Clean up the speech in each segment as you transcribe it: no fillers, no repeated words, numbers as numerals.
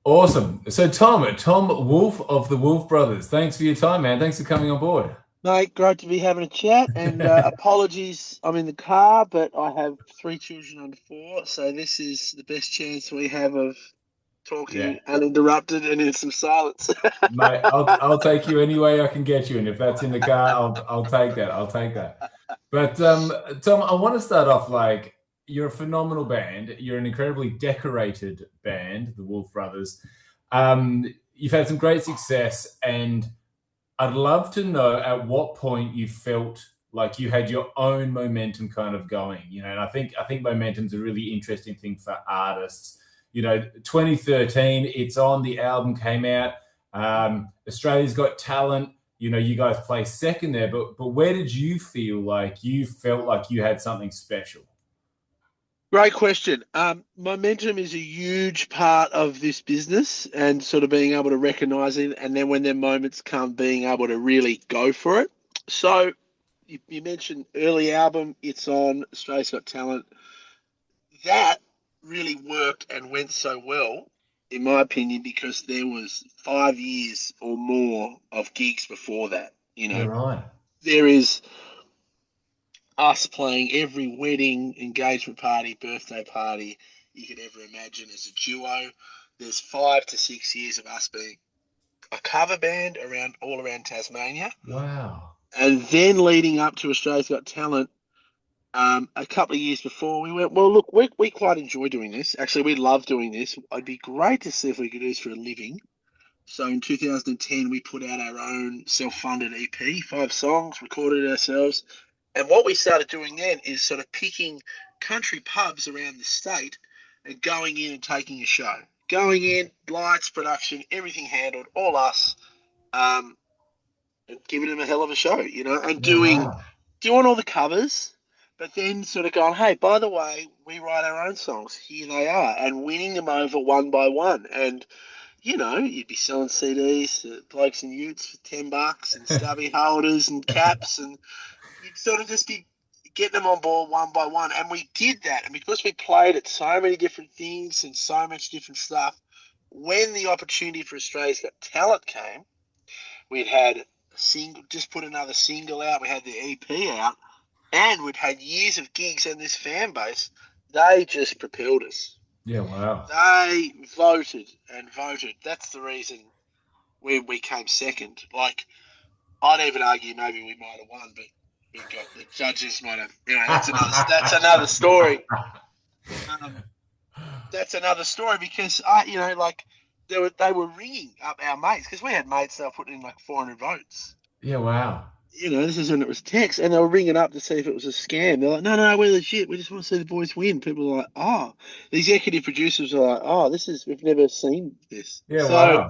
Awesome. So Tom Wolfe of the Wolfe Brothers. Thanks for your time, man. Thanks for coming on board. Mate, great to be having a chat. And apologies, I'm in the car, but I have three children under four, so this is the best chance we have of Yeah, talking uninterrupted and in some silence. mate. I'll take you any way I can get you, and if that's in the car, I'll take that. I'll take that. But Tom, I want to start off like you're a phenomenal band. You're an incredibly decorated band, the Wolfe Brothers. You've had some great success, and I'd love to know at what point you felt like you had your own momentum kind of going, and I think momentum's a really interesting thing for artists. 2013, it's on, the album came out. Australia's Got Talent, you guys placed second there, but where did you feel like you felt like you had something special? Great question. Momentum is a huge part of this business and sort of being able to recognize it. And then when their moments come, being able to really go for it. So you mentioned early album, it's on Australia's Got Talent. That really worked and went so well, in my opinion, because there was 5 years or more of gigs before that. Yeah, right. There is us playing every wedding, engagement party, birthday party you could ever imagine as a duo. There's 5 to 6 years of us being a cover band around all around Tasmania, Wow. and then leading up to Australia's Got Talent. A couple of years before, we went, well, look, we quite enjoy doing this. Actually, we love doing this. It'd be great to see if we could do this for a living. So in 2010, we put out our own self-funded EP, 5 songs, recorded it ourselves. And what we started doing then is sort of picking country pubs around the state and going in and taking a show. Going in, lights, production, everything handled, all us, and giving them a hell of a show, and Yeah, wow. doing all the covers, but then sort of going, hey, by the way, we write our own songs. Here they are, and winning them over one by one. And you'd be selling CDs to blokes and utes for $10 and stubby holders and caps, and you'd sort of just be getting them on board one by one. And we did that. And because we played at so many different things and so much different stuff, when the opportunity for Australia's Got Talent came, we'd had a single, just put another single out, we had the EP out, and we'd had years of gigs and this fan base. They just propelled us. Yeah, wow. They voted and voted. That's the reason we came second. Like, I'd even argue maybe we might have won, but we got the judges might have. That's another story. Um, that's another story because like they were ringing up our mates because we had mates that were putting in like 400 votes. Yeah, wow. This is when it was text, and they were ringing up to see if it was a scam. They're like, no, we're legit. We just want to see the boys win. People are like, oh, the executive producers are like, oh, we've never seen this. Yeah, So, wow.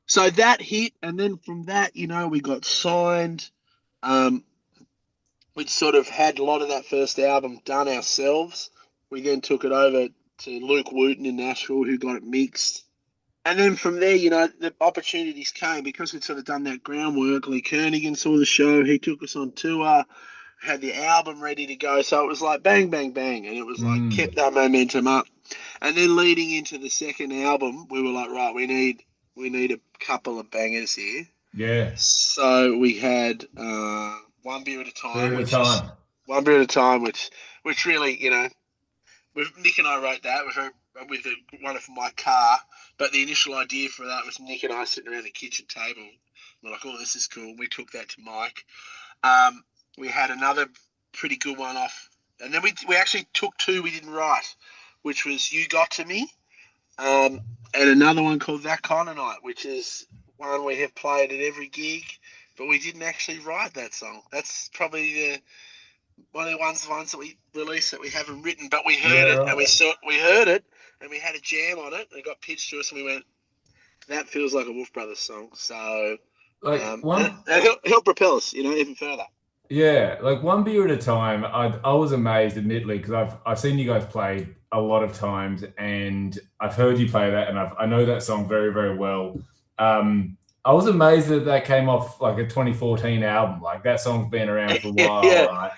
so that hit, and then from that, we got signed. Um, we'd sort of had a lot of that first album done ourselves. We then took it over to Luke Wooten in Nashville, who got it mixed. And then from there, the opportunities came because we'd sort of done that groundwork. Lee Kernaghan saw the show. He took us on tour, had the album ready to go. So it was like bang, bang, bang. And it was like Mm. kept that momentum up. And then leading into the second album, we were like, right, we need a couple of bangers here. Yeah. So we had One Beer at a Period Time, of which is time. One Beer at a Time, which really, Nick and I wrote that with one of my car, but the initial idea for that was Nick and I sitting around the kitchen table. We're like, oh, this is cool. We took that to Mike. We had another pretty good one off, and then we actually took two we didn't write, which was You Got to Me, and another one called That Kind of Night, which is one we have played at every gig, but we didn't actually write that song. That's probably one of the ones that we released that we haven't written, but we Yeah, heard it and right. we heard it and we had a jam on it and it got pitched to us and we went, that feels like a Wolf Brothers song. So Like and one, help propel us, even further. yeah, like one beer at a time. I was amazed, admittedly, because I've seen you guys play a lot of times, and I've heard you play that, and I know that song very, very well. I was amazed that that came off like a 2014 album. Like that song's been around for a while, Yeah, right?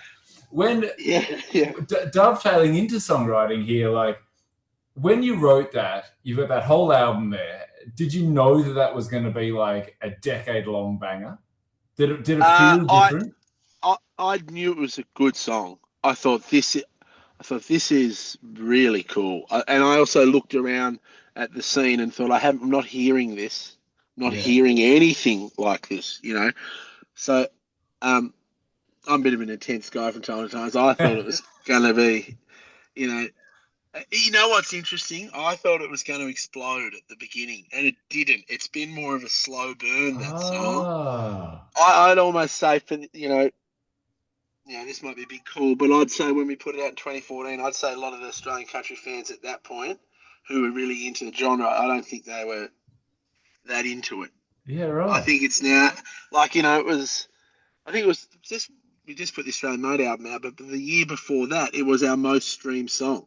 When yeah, yeah. dovetailing into songwriting here, like when you wrote that, you've got that whole album there. Did you know that that was going to be like a decade-long banger? Did it Uh, feel I, different? I knew it was a good song. I thought this is really cool. And I also looked around at the scene and thought, I'm not hearing this, not Yeah. hearing anything like this, you know. So, um, I'm a bit of an intense guy from time to time. So I thought it was going to be, you know, you know what's interesting? I thought it was going to explode at the beginning, and it didn't. It's been more of a slow burn, that song. Ah. I'd almost say for this might be a big call, but I'd say when we put it out in 2014, I'd say a lot of the Australian country fans at that point who were really into the genre, I don't think they were that into it. Yeah, I right. think it's now, it was, I think it was just, we just put the Australian Mode album out, but the year before that, it was our most streamed song.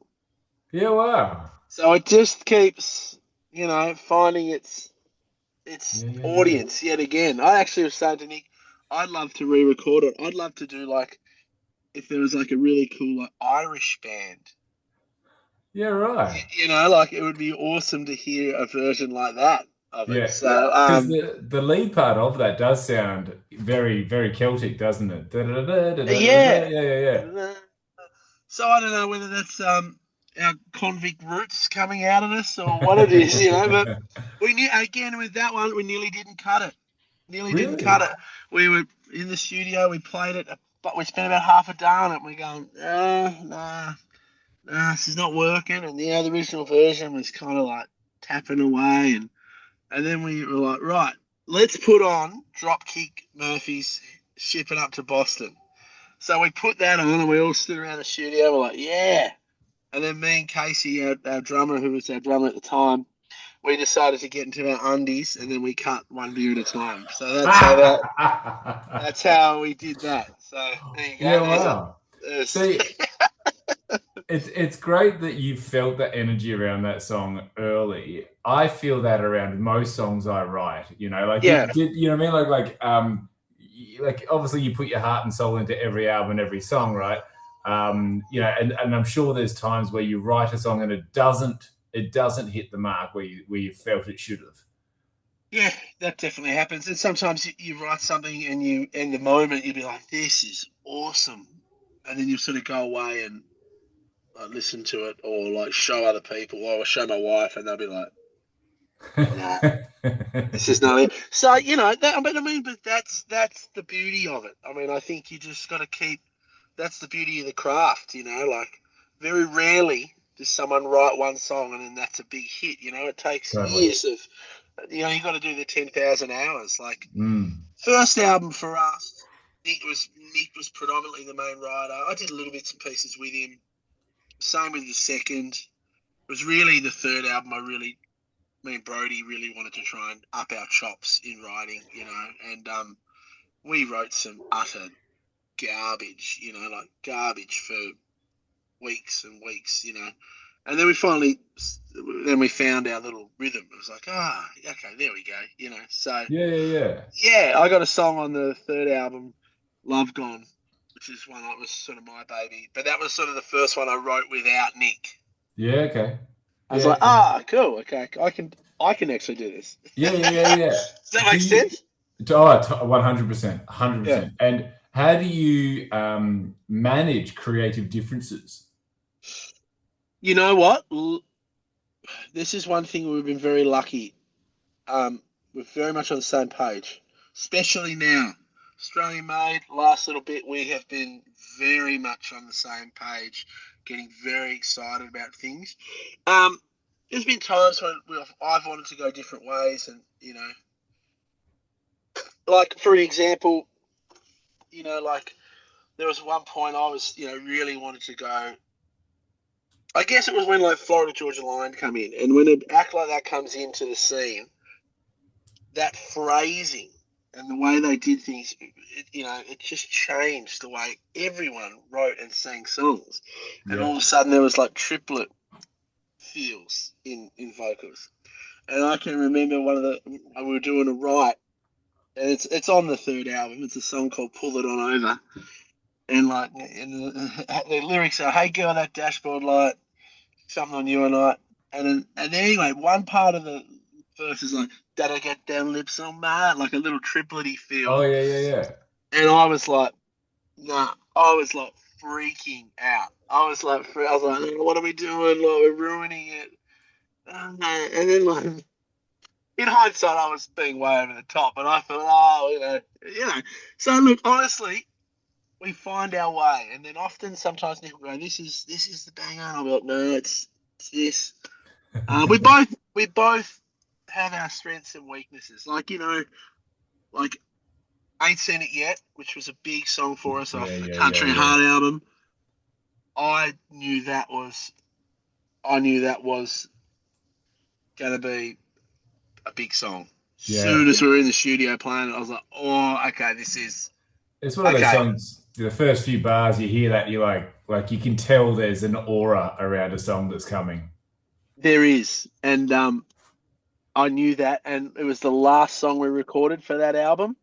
Yeah, wow. So it just keeps, finding its Yeah, yeah, yeah. audience yet again. I actually was saying to Nick, I'd love to re-record it. I'd love to do like if there was like a really cool like Irish band. Yeah, right. Like it would be awesome to hear a version like that of it. Yeah. So, Because the lead part of that does sound very, very Celtic, doesn't it? Da-da-da-da-da-da-da. yeah. Yeah, yeah, yeah. So I don't know whether that's our convict roots coming out of us or what it is, but we knew again with that one we nearly didn't cut it. Nearly didn't cut Really? it. We were in the studio, we played it, but we spent about half a day on it. And we're going, nah, this is not working. And the original version was kind of like tapping away, and then we were like, right, let's put on Dropkick Murphys Shipping Up to Boston. So we put that on, and we all stood around the studio. We're like, yeah. And then me and Casey, our drummer, who was our drummer at the time, we decided to get into our undies, and then we cut one beer at a time. So that's how we did that. So there you Yeah, go. wow. There's See, it's great that you felt the energy around that song early. I feel that around most songs I write. Like yeah, you know what I mean? Like obviously you put your heart and soul into every album and every song, right? And I'm sure there's times where you write a song and it doesn't hit the mark where you felt it should have. yeah, that definitely happens. And sometimes you write something and you, in the moment, you'd be like, "This is awesome," and then you sort of go away and listen to it, or like show other people, or show my wife, and they'll be like, "Nah, this is not it." So but that's the beauty of it. I mean, I think you just got to keep. That's the beauty of the craft, like very rarely does someone write one song and then that's a big hit. It takes Totally. years of, you got to do the 10,000 hours. Like Mm. first album for us, Nick was predominantly the main writer. I did little bits and pieces with him. Same with the second. It was really the third album. Me and Brody really wanted to try and up our chops in writing, and we wrote some utter garbage, like garbage for weeks and weeks, and then we found our little rhythm. It was like, okay, there we go, So Yeah, yeah, yeah. yeah, I got a song on the third album, Love Gone, which is one that was sort of my baby, but that was sort of the first one I wrote without Nick. Yeah, okay. I was Yeah, like, yeah. cool, okay, I can actually do this. Yeah, yeah, yeah, yeah. Does that Do make you? sense? Oh, 100%, Yeah. 100%. And how do you manage creative differences? You know what? This is one thing we've been very lucky. We're very much on the same page, especially now. Australian made, last little bit, we have been very much on the same page, getting very excited about things. Um, there's been times when I've wanted to go different ways, and like for an example, like there was one point I was, really wanted to go. I guess it was when like Florida Georgia Line come in, and when an act like that comes into the scene, that phrasing and the way they did things, it just changed the way everyone wrote and sang songs. And all Yeah. of a sudden there was like triplet feels in vocals. And I can remember we were doing a write, and it's on the third album. It's a song called Pull It On Over. And the lyrics are, "Hey girl, that dashboard light, something on you and I. and anyway, one part of the verse is like, "Did I get them lips on mine?" Like a little triplety Oh feel, yeah, yeah, yeah. and I was like, "Nah," I was like freaking out. I was like, "Oh, what are we doing? Like, we're ruining it." And then like in hindsight, I was being way over the top, and I thought, oh, you know. So look, honestly, we find our way, and then often, sometimes Nick will go, "This is the banger," and I'll be like, "No, it's this." We both have our strengths and weaknesses. Like like Ain't Seen It Yet, which was a big song for us Yeah, off the yeah, yeah, Country yeah. Heart album. I knew that was I knew that was going to be a big song. Yeah. Soon as we were in the studio playing it, I was like, "Oh, okay, this is It's one of those okay." songs. The first few bars, you hear that, you're like you can tell there's an aura around a song that's coming. There is, and I knew that, and it was the last song we recorded for that album,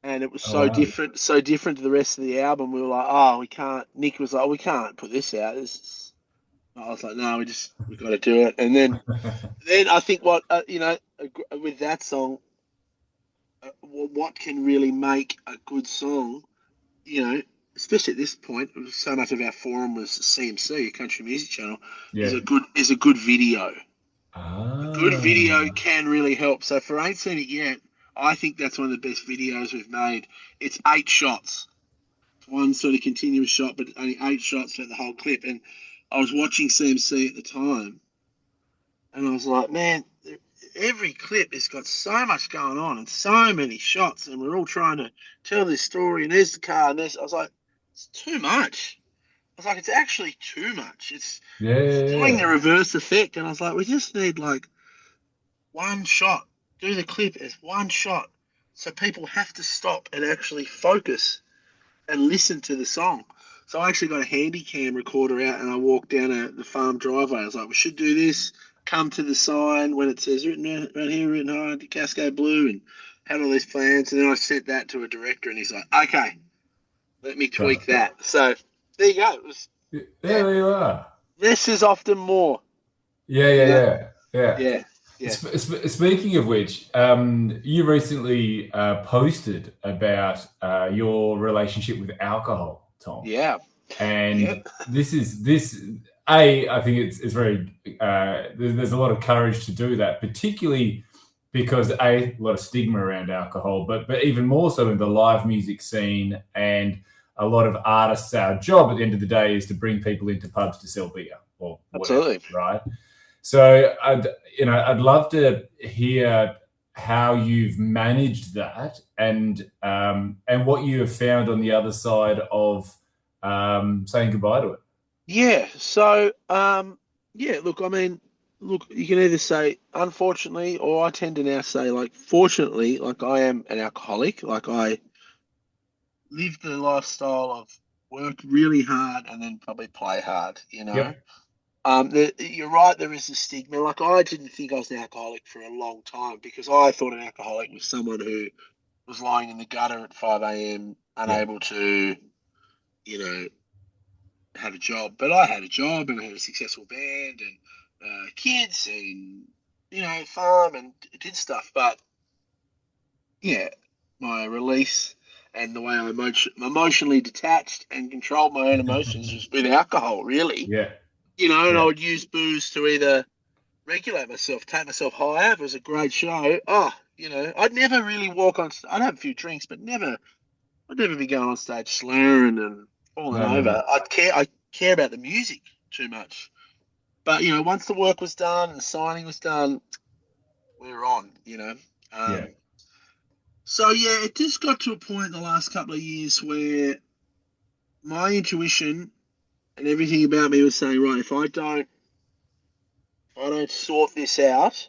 and it was Oh wow. so different to the rest of the album. We were like, "Oh, we can't." Nick was like, "We can't put this out." I was like, "No, we got to do it." And then I think what with that song, what can really make a good song, you know, especially at this point, so much of our forum was CMC, a country music channel, Yeah. is a good video. A good video Ah. can really help. So for Ain't Seen It Yet, I think that's one of the best videos we've made. It's 8 shots, one sort of continuous shot, but only 8 shots for the whole clip. And I was watching CMC at the time, and I was like, man, every clip has got so much going on and so many shots, and we're all trying to tell this story. And there's the car, and there's. I was like, it's too much. I was like, it's actually too much. Yeah, It's yeah, doing the yeah. reverse effect. And I was like, we just need like one shot. Do the clip as one shot, so people have to stop and actually focus and listen to the song. So I actually got a handy cam recorder out and I walked down the farm driveway. I was like, we should do this. Come to the sign when it says written right here, written high, Cascade Blue, and had all these plans. And then I sent that to a director, and he's like, okay, let me Got tweak that. So there you go. It was, it. Yeah, yeah, there you are. less is often more, Yeah, you yeah, know? yeah, yeah. Yeah, yeah, Speaking of which, you recently posted about your relationship with alcohol, Tom, yeah, yeah. and this. I think it's very. There's a lot of courage to do that, particularly because a lot of stigma around alcohol, but even more so in the live music scene and a lot of artists. Our job at the end of the day is to bring people into pubs to sell beer or whatever, Absolutely. right? So I'd love to hear how you've managed that and what you have found on the other side of saying goodbye to it. Yeah. So, yeah. Look, I mean, look, you can either say unfortunately, or I tend to now say like fortunately. Like I am an alcoholic. Like I live the lifestyle of work really hard and then probably play hard. Yep. You're right. There is a stigma. Like I didn't think I was an alcoholic for a long time because I thought an alcoholic was someone who was lying in the gutter at 5 a.m., Yeah. unable to, you know, have a job. But I had a job and I had a successful band and kids and farm and did stuff. But yeah, my release and the way I emotionally detached and controlled my own emotions was with alcohol, really. Yeah. And I Yeah. would use booze to either regulate myself, take myself higher. If it was a great show, I'd never really walk on. I'd have a few drinks, but I'd never be going on stage slurring and falling No, no, no. over. I care about the music too much. But once the work was done and the signing was done, we were on. Yeah. Um, so yeah, it just got to a point in the last couple of years where my intuition and everything about me was saying, right, if I don't sort this out,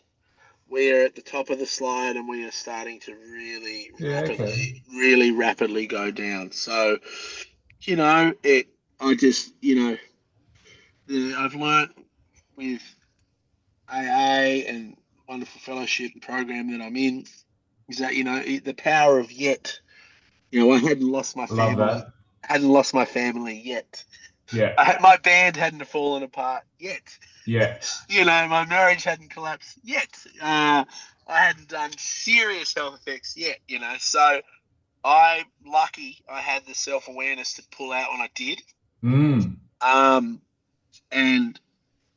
we're at the top of the slide and we are starting to Yeah. Okay. really rapidly go down. So, it. I just, I've learnt with AA and wonderful fellowship and program that I'm in is that the power of yet. I hadn't lost my Love family, that. hadn't lost my family yet. Yeah. My band hadn't fallen apart yet. Yeah. My marriage hadn't collapsed yet. I hadn't done serious health effects yet. So I'm lucky I had the self awareness to pull out when I did. Mm. Um, and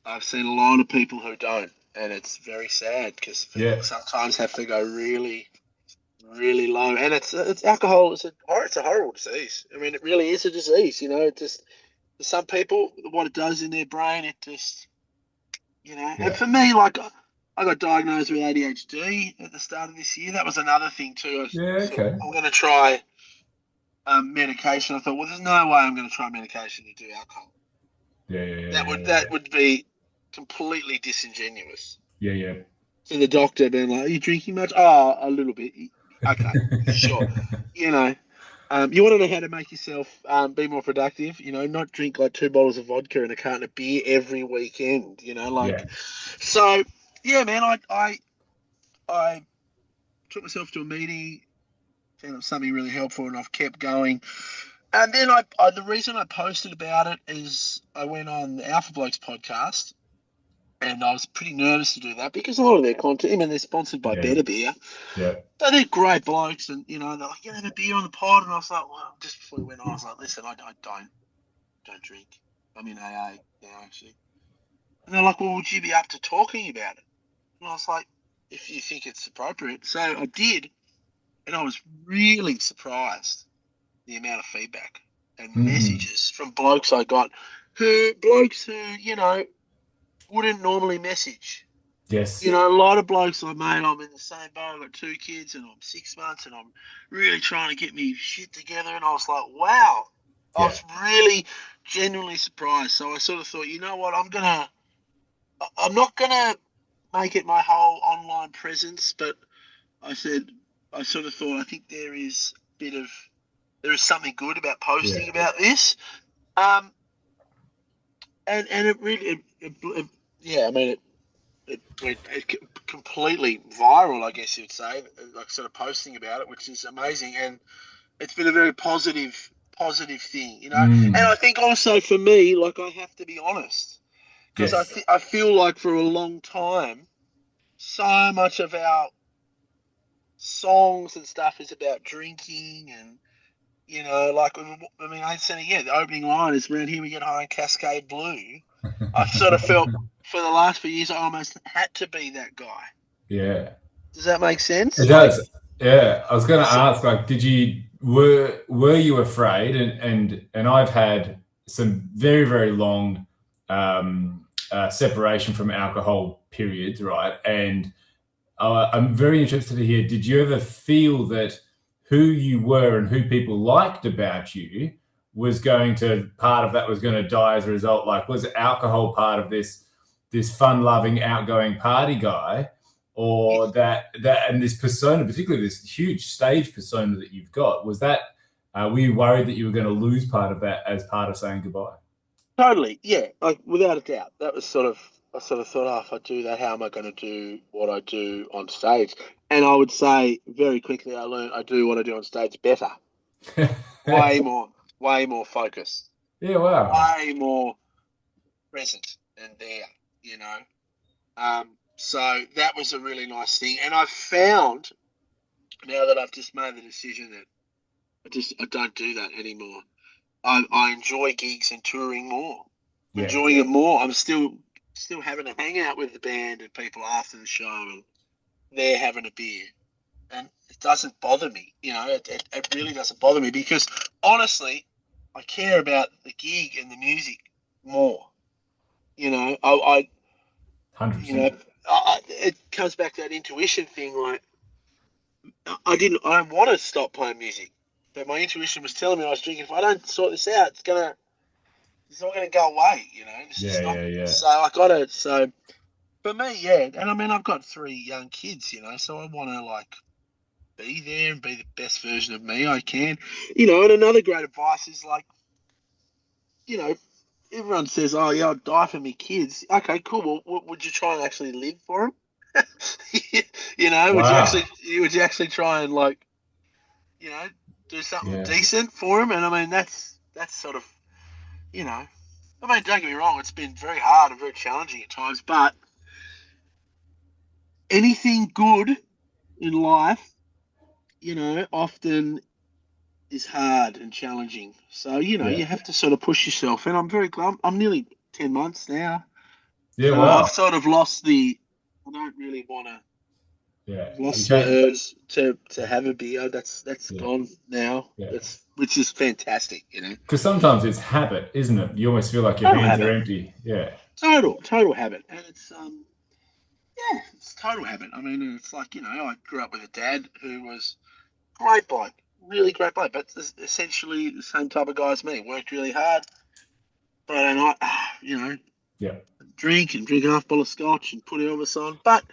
I've seen a lot of people who don't, and it's very sad because Yeah. people sometimes have to go really, really low. And it's alcohol. It's a horrible disease. I mean, it really is a disease. It just for some people, what it does in their brain, it just And Yeah. for me, like I got diagnosed with ADHD at the start of this year. That was another thing too. Yeah. Okay. I'm going to try medication. I thought, well, there's no way I'm going to try medication to do alcohol. Yeah. Yeah. Yeah. That would be completely disingenuous. Yeah. Yeah. To the doctor being like, "Are you drinking much?" Oh, a little bit. Okay, sure. You know, you want to know how to make yourself be more productive. Not drink like 2 bottles of vodka and a carton of beer every weekend. Yeah. So yeah, man. I took myself to a meeting, found it was something really helpful, and I've kept going. And then the reason I posted about it is I went on the Alpha Blokes podcast, and I was pretty nervous to do that because a lot of their content, I mean, they're sponsored by Yeah. Better Beer, Yeah. so they're great blokes, and they're like, "You have a beer on the pod," and I was like, "Well," just before we went on, I was like, "Listen, I don't drink. I'm in AA now, actually." And they're like, "Well, would you be up to talking about it?" And I was like, "If you think it's appropriate." So I did, and I was really surprised the amount of feedback and Mm. messages from blokes I got, blokes who wouldn't normally message. Yes. A lot of blokes like, mate, I'm in the same boat. I've got 2 kids and I'm 6 months and I'm really trying to get me shit together. And I was like, wow. I Yeah. was really genuinely surprised. So I sort of thought, you know what, I'm not gonna make it my whole online presence, but I said, I sort of thought, I think there is something good about Yeah. posting about this. Um, and it really, yeah, I mean, it went completely viral, I guess you'd say, like sort of posting about it, which is amazing, and it's been a very positive thing, And I Mm. think also for me, like I have to be honest, because Yes. I feel like for a long time, so much of our songs and stuff is about drinking and. I mean, I said again, the opening line is around here we get high on Cascade Blue. I've sort of felt for the last few years I almost had to be that guy. Yeah. Does that make It sense? Like, does. Yeah. I was going to so, ask, like, were you afraid? And I've had some very, very long separation from alcohol periods, right? And I'm very interested to hear, did you ever feel that who you were and who people liked about you was part of that was going to die as a result? Like, was alcohol part of this fun-loving, outgoing party guy, or that and this persona, particularly this huge stage persona that you've got, was that were you worried that you were going to lose part of that as part of saying goodbye? totally, yeah, like without a doubt. That was I sort of thought, oh, if I do that, how am I going to do what I do on stage? And I would say very quickly, I learned I do what I do on stage better, way more, way more focused, Yeah, wow. way more present and there, you know. So that was a really nice thing, and I've found now that I've just made the decision that I don't do that anymore. I enjoy gigs and touring more, Yeah. enjoying it more. I'm still having a hang out with the band and people after the show, and they're having a beer, and it doesn't bother me. It really doesn't bother me because honestly, I care about the gig and the music more. You know, I you know, 100%. it comes back to that intuition thing. Like I don't want to stop playing music, but my intuition was telling me I was drinking. If I don't sort this out, it's not gonna go away. It's Yeah, just not. yeah, yeah. So I gotta. So for me, yeah, and I mean I've got 3 young kids, so I want to like be there and be the best version of me I can, And another great advice is like, you know, everyone says, "Oh yeah, I'll die for me kids." Okay, cool. Well, would you try and actually live for them? Wow. Would you actually try and like you know, do something Yeah. decent for him. And I mean, that's sort of, you know, I mean, don't get me wrong, it's been very hard and very challenging at times, but anything good in life, often is hard and challenging. So, Yeah. you have to sort of push yourself. And I'm very glad. I'm nearly 10 months now. Yeah. So I've Wow. sort of lost I don't really want to, Yeah. I've You lost the can't. urge to have a beer. That's Yeah. gone now. Yeah. Which is fantastic. Because sometimes it's habit, isn't it? You almost feel like your Total hands are habit. empty. Yeah. Total habit. And yeah, it's total habit. I mean, it's like, I grew up with a dad who was great bloke, really great bloke, but essentially the same type of guy as me. Worked really hard, Friday night, Yeah. drink half bottle of scotch and put Elvis on. But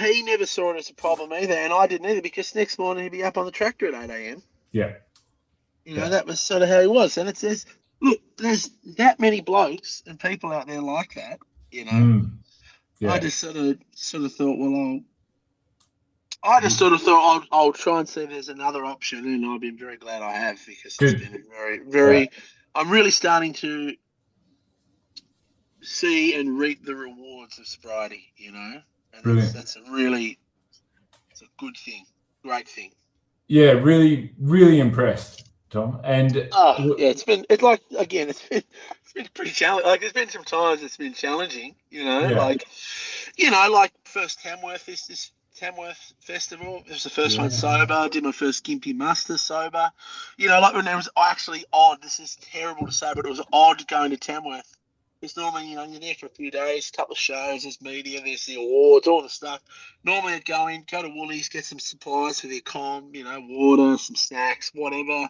he never saw it as a problem either, and I didn't either because next morning he'd be up on the tractor at 8 a.m. Yeah. Yeah. That was sort of how he was. And it says, look, there's that many blokes and people out there like that. You know, Mm. I Yeah. just sort of thought, well, I just sort of thought I'll try and see if there's another option, and I've been very glad I have because it's Good. been a very, Yeah. very. I'm really starting to see and reap the rewards of sobriety, and Brilliant. it's a good thing, great thing. Yeah. Really, really impressed, Tom. And Oh yeah, it's like again, it's been pretty challenging. Like there's been some times it's been challenging, yeah. like first Tamworth this Tamworth festival. It was the first one Yeah. sober. I did my first Gimpy Muster sober. Like when it was actually odd. This is terrible to say, but it was odd going to Tamworth. It's normally, you're there for a few days, couple of shows, there's media, there's the awards, all the stuff. Normally I'd go to Woolies, get some supplies for the com, water, some snacks, whatever.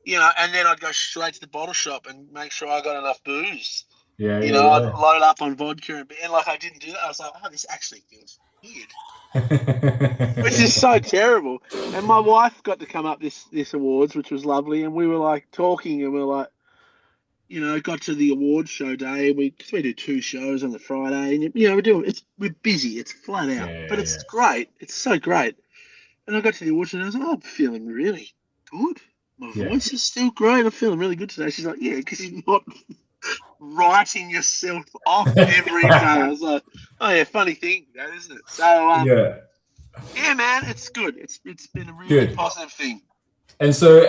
And then I'd go straight to the bottle shop and make sure I got enough booze. Yeah. I'd Yeah. load up on vodka and like I didn't do that. I was like, oh, this actually feels weird, which is Yeah. so terrible. And my wife got to come up this awards, which was lovely. And we were like talking, and we were like, got to the awards show day. Cause we do two shows on the Friday, and we're busy. It's flat out, but Yeah. it's great. It's so great. And I got to the awards and I was like, oh, I'm feeling really good. My Yeah. voice is still great. I'm feeling really good today. She's like, yeah, because you're not writing yourself off every day. I was like, oh yeah, funny thing, that isn't it? So Yeah. yeah, man, it's good. It's been a really Good. positive thing. And so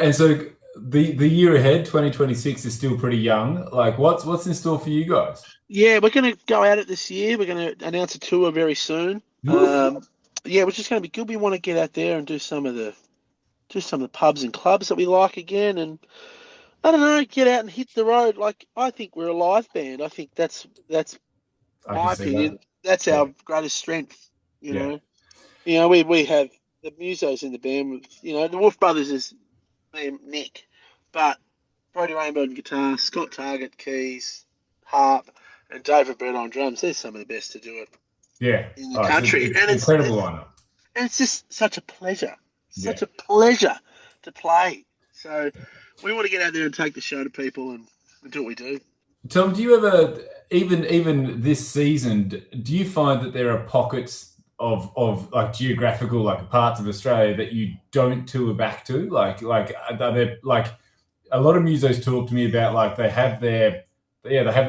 the year ahead, 2026 is still pretty young. Like what's in store for you guys? Yeah, we're going to go at it this year. We're going to announce a tour very soon. Woof. Yeah, which is going to be good. We want to get out there and do some of the pubs and clubs that we like again, and I don't know, get out and hit the road. Like I think we're a live band. I think that's I can my see that. opinion. That's Yeah. our greatest strength. You Yeah. know, we have the musos in the band. The Wolfe Brothers is me and Nick, but Brody Rainbow on guitar, Scott Target keys, harp, and David Bird on drums. They're some of the best to do it Yeah. in the Oh, country, it's incredible lineup. and it's just Yeah. such a pleasure to play. So we want to get out there and take the show to people and do what we do. Tom, do you ever, even this season, do you find that there are pockets of like geographical like parts of Australia that you don't tour back to? Like are there like a lot of musos talk to me about like they have their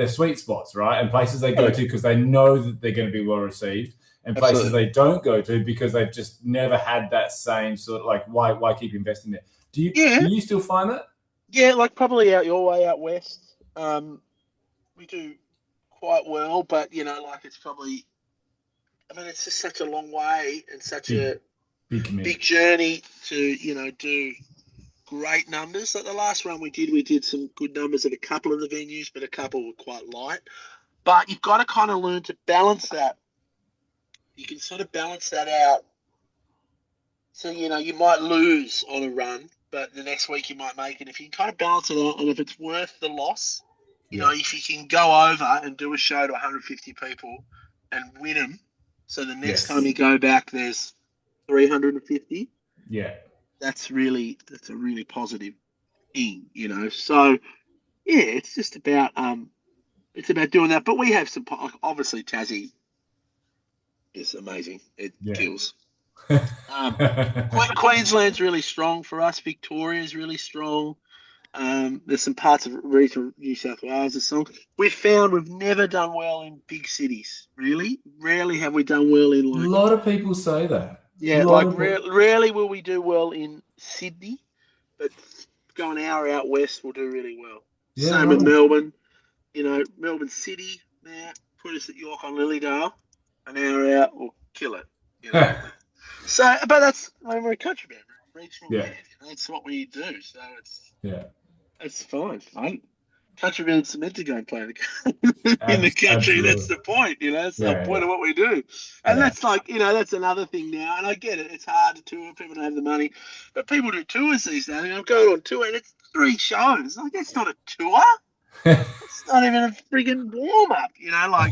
sweet spots, right? And places they go to because they know that they're going to be well received, and places Absolutely. they don't go to because they've just never had that same sort of like why keep investing there? Do Yeah, you still find that? yeah, like probably out your way out west. We do quite well, but like it's probably. I mean, it's just such a long way and such Big a big big commitment. journey to do great numbers. Like the last run we did some good numbers at a couple of the venues, but a couple were quite light. But you've got to kind of learn to balance that. You can sort of balance that out. So, you might lose on a run, but the next week you might make it. If you can kind of balance it out, and if it's worth the loss, Yeah. if you can go over and do a show to 150 people and win them, so the next time Yes. you go back, there's 350. Yeah. That's a really positive thing. So yeah, it's about doing that. But we have some, like, obviously Tassie is amazing. It Yeah. kills. Um, Queensland's really strong for us. Victoria's really strong. There's some parts of regional New South Wales. A song we've found we've never done well in big cities. Really, rarely have we done well in A like lot of people say that. A yeah, lot like of people. rarely will we do well in Sydney, but go an hour out west we'll do really well. Yeah, Same with right. Melbourne. Melbourne City. Now put us at York on Lilydale, an hour out we'll kill it. You know. So, but that's when we're a country band, we're a regional Yeah, band. That's what we do. So yeah. it's fine. Country bands are meant to go and play in the country. That's Absolutely. the point. That's the Yeah, point yeah, of what we do. And yeah. that's like, that's another thing now. And I get it. It's hard to tour. People don't have the money, but people do tours these days. I'm going on tour and it's 3 shows. Like that's not a tour. It's not even a friggin' warm up. Yeah.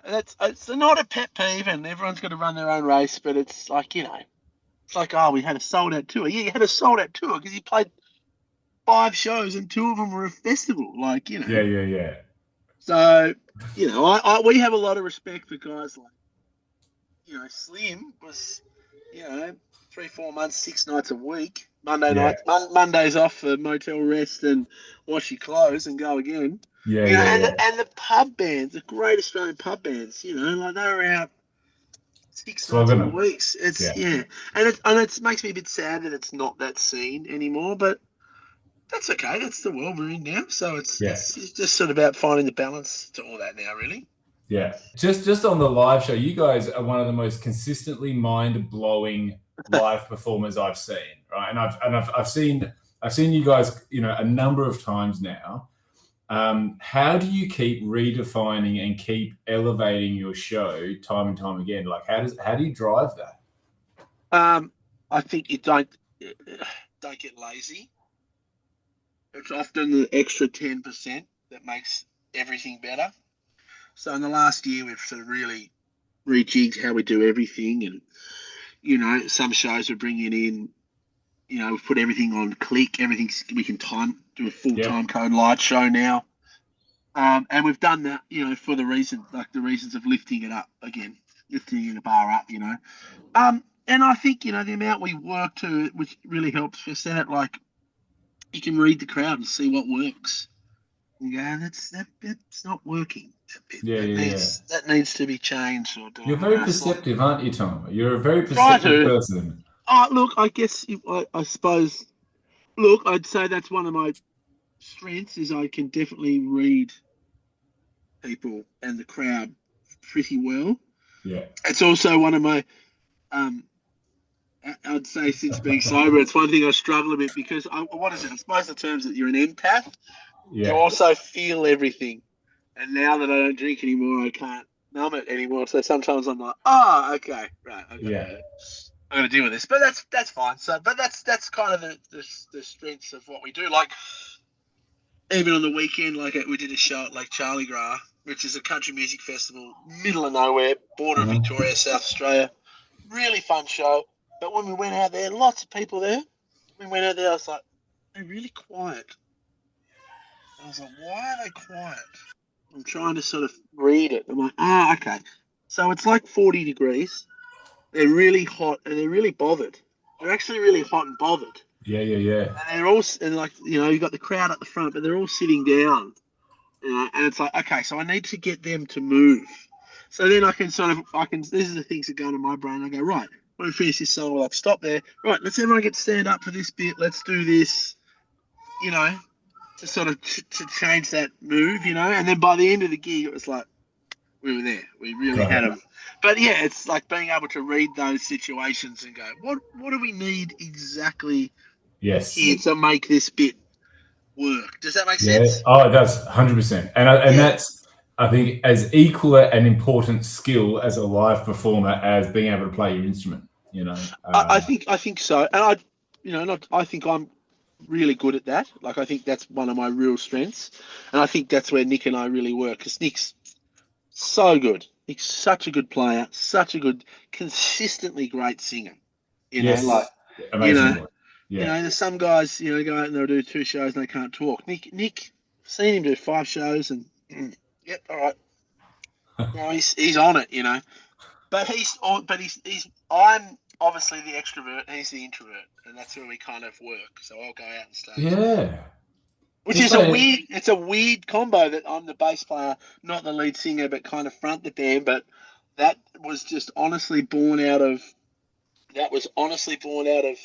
That's it's not a pet peeve, and everyone's got to run their own race. But it's like it's like, oh, we had a sold out tour. Yeah, you had a sold out tour because you played 5 shows and 2 of them were a festival. Yeah, yeah, yeah. So we have a lot of respect for guys like Slim was 3 4 months, 6 nights a week. Monday Yeah, nights, Mondays off for motel rest and wash your clothes and go again. yeah, yeah, And yeah. the pub bands, the great Australian pub bands, like they were out 6 nights Slogging a them. week. Yeah, And it makes me a bit sad that it's not that scene anymore. But that's okay. That's the world we're in now. So yeah, it's just sort of about finding the balance to all that now, really. yeah. Just on the live show, you guys are one of the most consistently mind-blowing live performers I've seen, right? And I've seen you guys, a number of times now. How do you keep redefining and keep elevating your show time and time again? Like, how do you drive that? I think you don't get lazy. It's often the extra 10% that makes everything better. So in the last year, we've sort of really rejigged how we do everything, and some shows we're bringing in. We've put everything on click. Everything we can do a full Yep. time code light show now. And we've done that, for the reasons of lifting it up again, lifting the bar up, and I think, the amount we work to, which really helps for that, like you can read the crowd and see what works. And go, that's not working. Yeah, That yeah, yeah. needs to be changed or You're done. very perceptive, aren't you, Tom? You're a very Try perceptive to. person. Oh, look, I guess I suppose. Look, I'd say that's one of my strengths is I can definitely read people and the crowd pretty well. Yeah. It's also one of my, um, I'd say since being sober, it's one thing I struggle a bit because what is it? I suppose the terms that you're an empath. You Yeah. also feel everything. And now that I don't drink anymore, I can't numb it anymore. So sometimes I'm like, oh, okay, right, Yeah. I'm gonna deal with this. But that's fine. So, but that's kind of the strengths of what we do. Like even on the weekend, like we did a show at Lake Charlie Gras, which is a country music festival, middle of nowhere, border of Mhm. Victoria, South Australia. Really fun show. But when we went out there, lots of people there. When we went out there, I was like, they're really quiet. I was like, why are they quiet? I'm trying to sort of read it. I'm like, okay. So it's like 40 degrees. They're really hot and they're really bothered. They're actually really hot and bothered. Yeah, yeah, yeah. And they're all, and like, you've got the crowd at the front, but they're all sitting down. And it's like, okay, so I need to get them to move. So then this is the things that go into my brain. I go, right, when we finish this song, we'll like stop there. Right, let's everyone get stand up for this bit. Let's do this, you know, to sort of to change that move, And then by the end of the gig, it was like, we were there. We really Got had it. them. But yeah, it's like being able to read those situations and go, what do we need exactly here Yes. to make this bit work? Does that make Yeah. sense? Oh, it does 100%. And Yeah. that's, I think, as equal an important skill as a live performer as being able to play your instrument. I think so. And I think I'm really good at that. Like I think that's one of my real strengths. And I think that's where Nick and I really work because Nick's so good. Nick's such a good player, such a good, consistently great singer. Like Yes. you Amazing know, voice. Yeah. there's some guys, go out and they'll do 2 shows and they can't talk. Nick, I've seen him do 5 shows and yep, all right. No, he's on it. But he's I'm obviously the extrovert, he's the introvert, and that's where we kind of work. So I'll go out on stage. Yeah. Which It's is a funny. weird, it's a weird combo that I'm the bass player, not the lead singer, but kind of front the band. But that was just honestly born out of, that was honestly born out of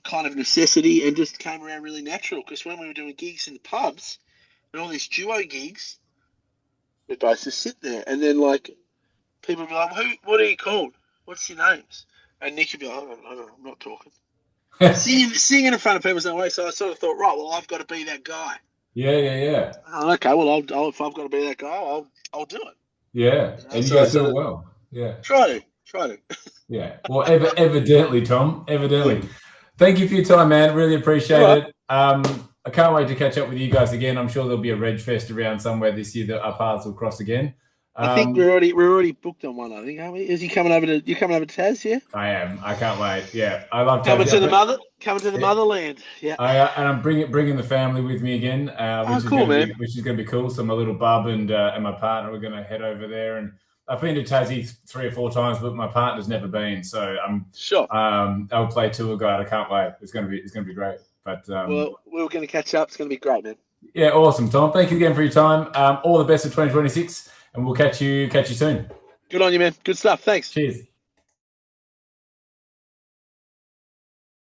kind of necessity and just came around really natural. Because when we were doing gigs in the pubs and all these duo gigs, we both just sit there, and then like people would be like, "Who? What are you called? What's your names?" And Nick would be like, I don't know, I'm not talking." Singing in front of people is no way. So I sort of thought, right, well, I've got to be that guy. Yeah, yeah, yeah. Oh, okay, well, if I've got to be that guy, I'll do it. Yeah. You know? And you So I guys sort do it of well. Yeah. try to. Yeah. Well, evidently, Tom, Yeah. evidently. Thank you for your time, man. Really All appreciate right. it. I can't wait to catch up with you guys again. I'm sure there'll be a Reg Fest around somewhere this year that our paths will cross again. I think we're already booked on one. I think, aren't we? Is he coming over to? You coming over to Taz? Yeah. I am. I can't wait. Yeah, I love Tassie. Coming to the Yeah, motherland. Yeah. and I'm bringing the family with me again, Oh, cool, man. which is gonna be cool. So my little bub and my partner are gonna head over there, and I've been to Tassie 3 or 4 times, but my partner's never been. So Sure. I'll play tour guide. I can't wait. It's gonna be great. But Well, we're going to catch up. It's going to be great, man. yeah, awesome, Tom. Thank you again for your time. All the best for 2026, and we'll catch you soon. Good on you, man. Good stuff. Thanks. Cheers.